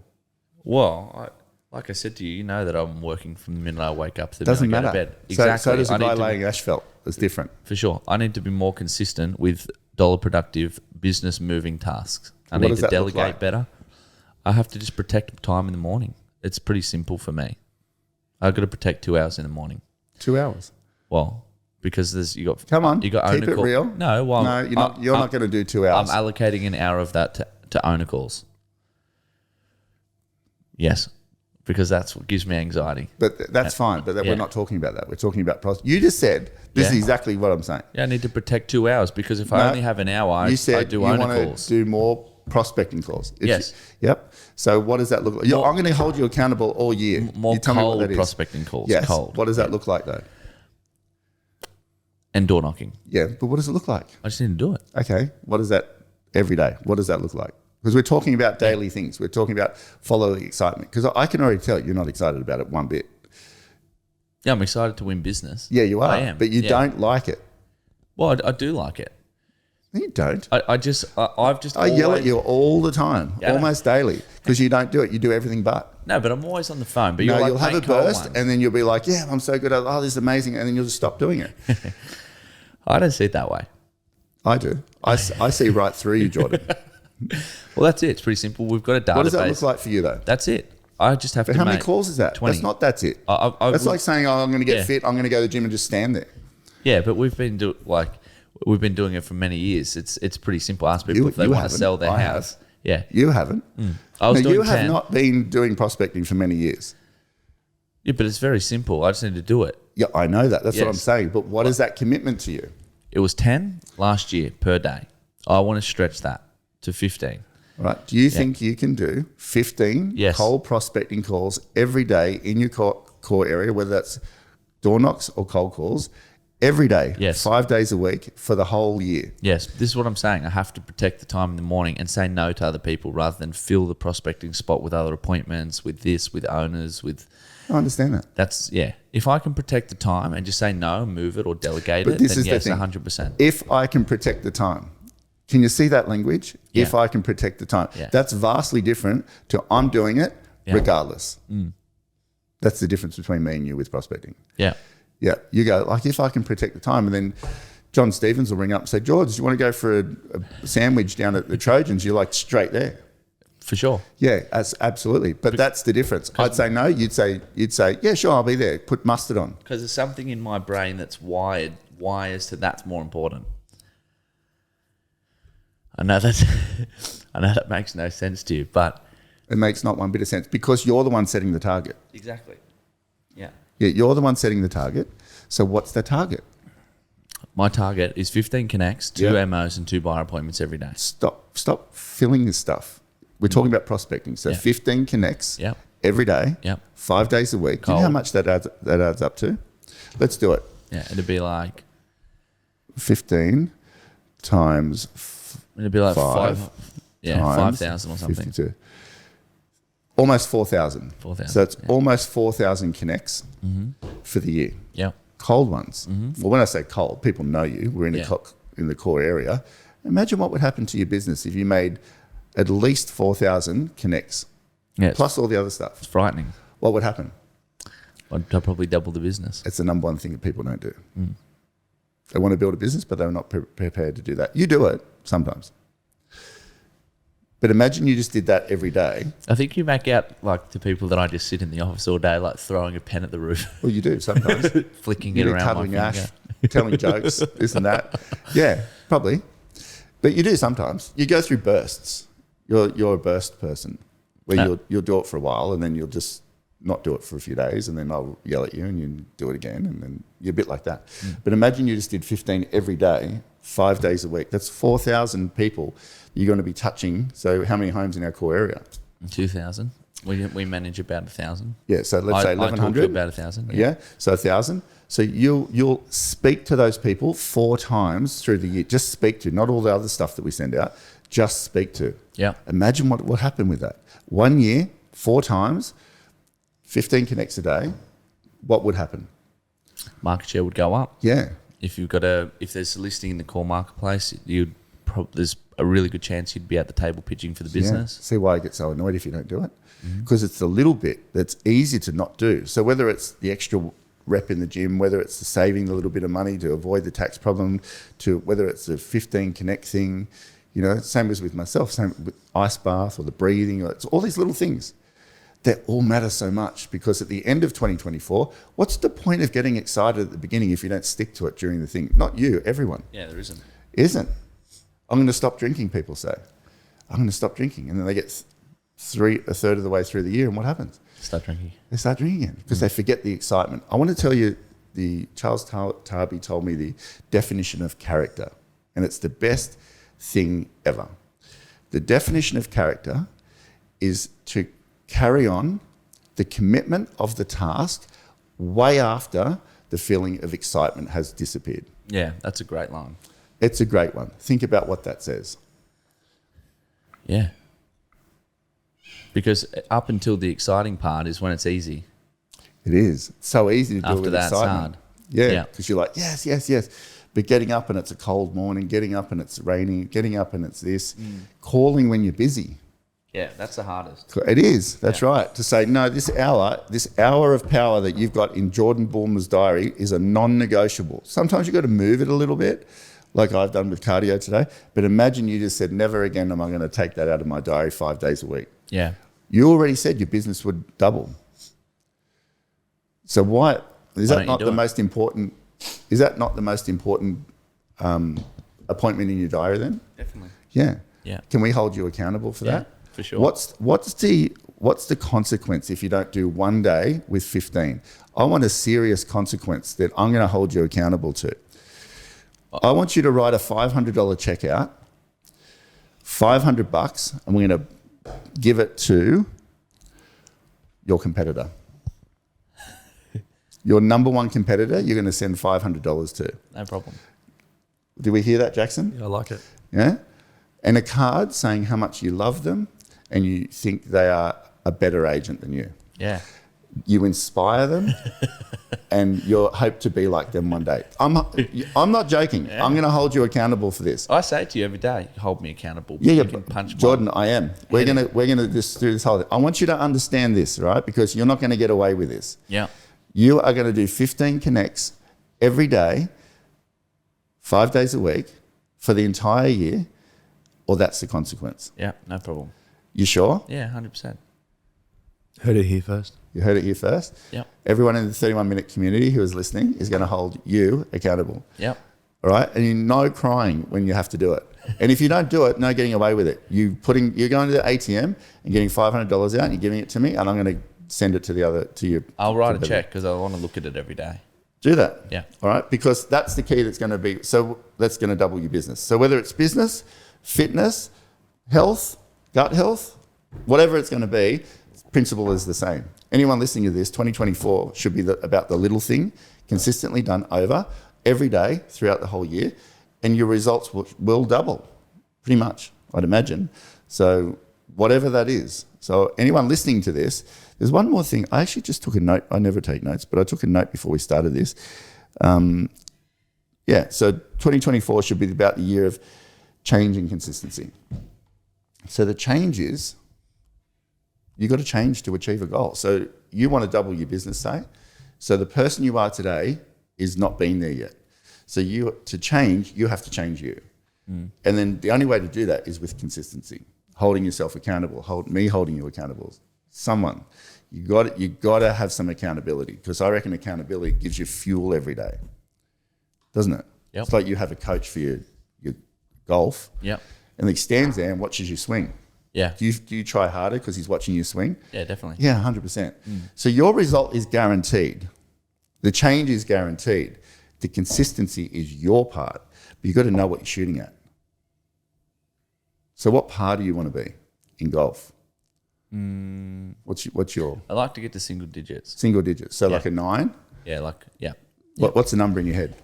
Well, like I said to you, you know that I'm working from the minute I wake up to the Doesn't minute I matter. go to bed. Exactly. So does a I need guy to laying asphalt. It's different. for sure. I need to be more consistent with dollar productive business moving tasks. I What need does to that look delegate like? better. I have to just protect time in the morning. It's pretty simple for me. I've got to protect 2 hours in the morning. 2 hours. Well, because you got Come on. you got keep owner it call. real. No, well, No, you're not going to do 2 hours. I'm allocating an hour of that to owner calls. Yes, because that's what gives me anxiety. But that's fine. But Yeah. we're not talking about that. We're talking about you just said this is Yeah. exactly what I'm saying. Yeah, I need to protect 2 hours because if I No, only have an hour, I You said do you owner want calls. to do more prospecting calls. Yes. Yep. So what does that look like? More- I'm going to hold you accountable all year. More You tell me what cold that is. prospecting calls. Yes. Cold. What does that look like though? And door knocking. Yeah. But what does it look like? I just need to do it. Okay. What is that every day? What does that look like? Because we're talking about daily things. We're talking about follow the excitement. Because I can already tell you're not excited about it one bit. Yeah, I'm excited to win business. Yeah, you are. I am. But you Yeah. don't like it. Well, I do like it. No, you don't. I've just I yell at you all the time, Yeah, I know. almost daily, because you don't do it. You do everything but. No, but I'm always on the phone. But No, you're like, you'll have a "Paint cold burst, one." and then you'll be like, "Yeah, I'm so good at. Oh, this is amazing," and then you'll just stop doing it. I don't see it that way. I do. I see right through you, Jordan. Well, that's it. It's pretty simple. We've got a database. What does that look like for you, though? That's it. I just have But to. how many make calls is that? 20. That's it. I That's would- like saying, "Oh, I'm going to get Yeah. fit. I'm going to go to the gym and just stand there." Yeah, but we've been doing it for many years. It's pretty simple. Ask people You- if they you want to haven't. sell their I house. have. Yeah, You haven't. I was No, doing you have 10. not been doing prospecting for many years. Yeah, but it's very simple. I just need to do it. Yeah, I know that. That's what I'm Yes. saying. But what is that commitment to you? It was 10 last year per day. I want to stretch that to 15. Right. Do you think you can do 15 Yes. cold prospecting calls every day in your core area, whether that's door knocks or cold calls, every day, Yes. 5 days a week for the whole year? Yes, this is what I'm saying. I have to protect the time in the morning and say no to other people rather than fill the prospecting spot with other appointments, with this, with owners, with... I understand that. That's, yeah. If I can protect the time and just say no, move it or delegate But it, this then is the yes, thing. 100%. If I can protect the time, can you see that language? Yeah. If I can protect the time. Yeah. That's vastly different to I'm doing it Yeah. regardless. That's the difference between me and you with prospecting. Yeah. Yeah, you go, like, if I can protect the time, and then John Stevens will ring up and say, "George, do you want to go for a sandwich down at the Trojans?" You're like, straight there. For sure. Yeah, absolutely. But that's the difference. I'd say no. You'd say, yeah, sure, I'll be there. Put mustard on. Because there's something in my brain that's wires to that's more important. I know that makes no sense to you, but It makes not one bit of sense because you're the one setting the target. exactly. Yeah. Yeah, you're the one setting the target. So what's the target? My target is 15 connects, 2 Yeah. MOs and 2 buyer appointments every day. Stop filling this stuff. We're talking about prospecting. So Yeah. 15 connects Yep. every day, Yep. 5 days a week. Do you know how Cold. much that adds up to? Let's do it. Yeah, it'd be like 15 times it'd be like Five five. Yeah, times 5,000 or something. 52. Almost 4,000. 4,000, So it's yeah. almost 4,000 connects for the year. Yeah. Cold ones. Well, when I say cold, people know you. We're in Yeah. in the core area. Imagine what would happen to your business if you made at least 4,000 connects, Yeah. It's plus all the other stuff. frightening. What would happen? I'd probably double the business. It's the number one thing that people don't do. They want to build a business, but they're not prepared to do that. You do it sometimes. But imagine you just did that every day. I think you make out like the people that I just sit in the office all day, like throwing a pen at the roof, Well, you do sometimes. flicking You it do around my cuddling finger. Ash, telling jokes, this and that. Yeah, probably. But you do sometimes. You go through bursts. You're a burst person where you'll do it for a while and then you'll just not do it for a few days and then I'll yell at you and you do it again and then you're a bit like that. But imagine you just did 15 every day, 5 days a week. That's 4,000 people you're going to be touching. So how many homes in our core area? 2,000. We manage about 1,000. Yeah, so let's say I talk to 1,100. about 1,000. Yeah, so 1,000. So you'll speak to those people 4 times through the year. Just speak to, not all the other stuff that we send out. Just speak to. Yeah. Imagine what happened with that. 1 year, 4 times, 15 connects a day. What would happen? Market share would go up. Yeah, If there's a listing in the core marketplace, there's a really good chance you'd be at the table pitching for the business. Yeah. See why I get so annoyed if you don't do it? Because it's the little bit that's easy to not do. So whether it's the extra rep in the gym, whether it's the saving the little bit of money to avoid the tax problem, to whether it's the 15 connect thing, same as with myself, same with ice bath or the breathing, or it's all these little things that all matter so much because at the end of 2024, what's the point of getting excited at the beginning if you don't stick to it during the thing? Not you, everyone. Yeah, there isn't. Isn't. I'm going to stop drinking, people say. I'm going to stop drinking. And then they get a third of the way through the year and what happens? Start drinking. They start drinking again because they forget the excitement. I want to tell you, Charles Tarby told me the definition of character, and it's the best thing ever. The definition of character is to carry on the commitment of the task way after the feeling of excitement has disappeared. Yeah, that's a great line. It's a great one. Think about what that says. Yeah. Because up until the exciting part is when it's easy. It is. It's so easy to do After with that, it's excitement. hard. Yeah, Yeah. because you're like, yes, yes, yes. But getting up and it's a cold morning, getting up and it's raining, getting up and it's this, calling when you're busy. Yeah, that's the hardest. It is. That's Yeah. right. To say, no, this hour of power that you've got in Jordan Bulmer's diary is a non-negotiable. Sometimes you've got to move it a little bit, like I've done with cardio today. But imagine you just said, never again am I going to take that out of my diary 5 days a week. Yeah. You already said your business would double. So why is Why that don't you not do the it? most important? Is that not the most important appointment in your diary then? Definitely. Yeah. Yeah. Can we hold you accountable for Yeah, that? for sure. What's the consequence if you don't do 1 day with 15? I want a serious consequence that I'm going to hold you accountable to. I want you to write a $500 check out, $500, and we're going to give it to your competitor. Your number one competitor, you're going to send $500 to. No problem. Did we hear that, Jackson? Yeah, I like it. Yeah? And a card saying how much you love them and you think they are a better agent than you. Yeah. You inspire them and you hope to be like them one day. I'm not joking. I'm going to hold you accountable for this. I say it to you every day, hold me accountable. Yeah, You can punch Jordan, I am. We're gonna just do this whole thing. I want you to understand this, right? Because you're not going to get away with this. Yeah. You are going to do 15 connects every day, 5 days a week for the entire year, or that's the consequence. Yeah, no problem. You sure? Yeah, 100%. Heard it here first. You heard it here first. Yep. Everyone in the 31-minute community who is listening is going to hold you accountable. Yep. All right? And you no crying when you have to do it. And if you don't do it, no getting away with it. You're going to the ATM and getting $500 out and you're giving it to me and I'm going to send it to you. I'll write a check because I want to look at it every day. Do that. Yeah. All right? Because that's the key that's going to double your business. So whether it's business, fitness, health, gut health, whatever it's going to be, principle is the same. Anyone listening to this, 2024 should be about the little thing, consistently done over every day throughout the whole year, and your results will double, pretty much, I'd imagine. So whatever that is. So anyone listening to this, there's one more thing. I actually just took a note. I never take notes, but I took a note before we started this. So 2024 should be about the year of change and consistency. So the change is you got to change to achieve a goal. So you want to double your business, say. So the person you are today is not being there yet. So to change, you have to change you. And then the only way to do that is with consistency, holding yourself accountable, holding you accountable. Someone, you got to have some accountability, because I reckon accountability gives you fuel every day, doesn't it? Yep. It's like you have a coach for your golf, Yep. and he stands there and watches you swing. Yeah. Do you try harder because he's watching you swing? Yeah, definitely. Yeah, 100%. So your result is guaranteed. The change is guaranteed. The consistency is your part, but you've got to know what you're shooting at. So what par do you want to be in golf? What's your I like to get to single digits. single digits? So like a 9? Yeah, What's the number in your head?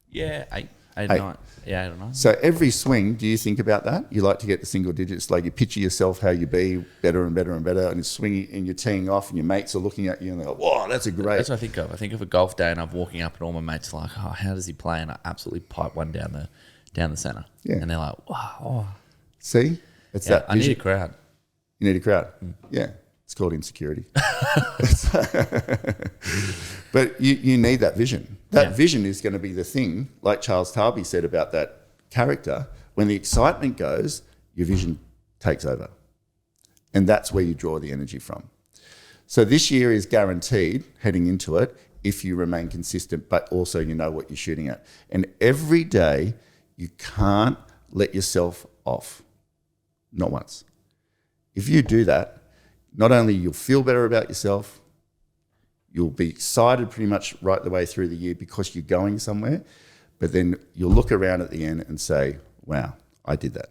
Yeah, eight, Eight. 9. Yeah, 8 or 9. So every swing, do you think about that? You like to get the single digits, like you picture yourself how you be better and better and better, and you're swinging and you're teeing off, and your mates are looking at you and they're like, "Whoa, that's a great." That's what I think of. I think of a golf day, and I'm walking up, and all my mates are like, "Oh, how does he play?" And I absolutely pipe one down the center. Yeah. And they're like, "Wow, See, it's yeah, that. I need vision. a crowd." You need a crowd. Yeah, it's called insecurity. But you need that vision. That vision is going to be the thing, like Charles Tarby said about that character. When the excitement goes, your vision takes over. And that's where you draw the energy from. So this year is guaranteed heading into it if you remain consistent, but also you know what you're shooting at. And every day you can't let yourself off. Not once. If you do that, not only you'll feel better about yourself, you'll be excited pretty much right the way through the year because you're going somewhere, but then you'll look around at the end and say, wow, I did that.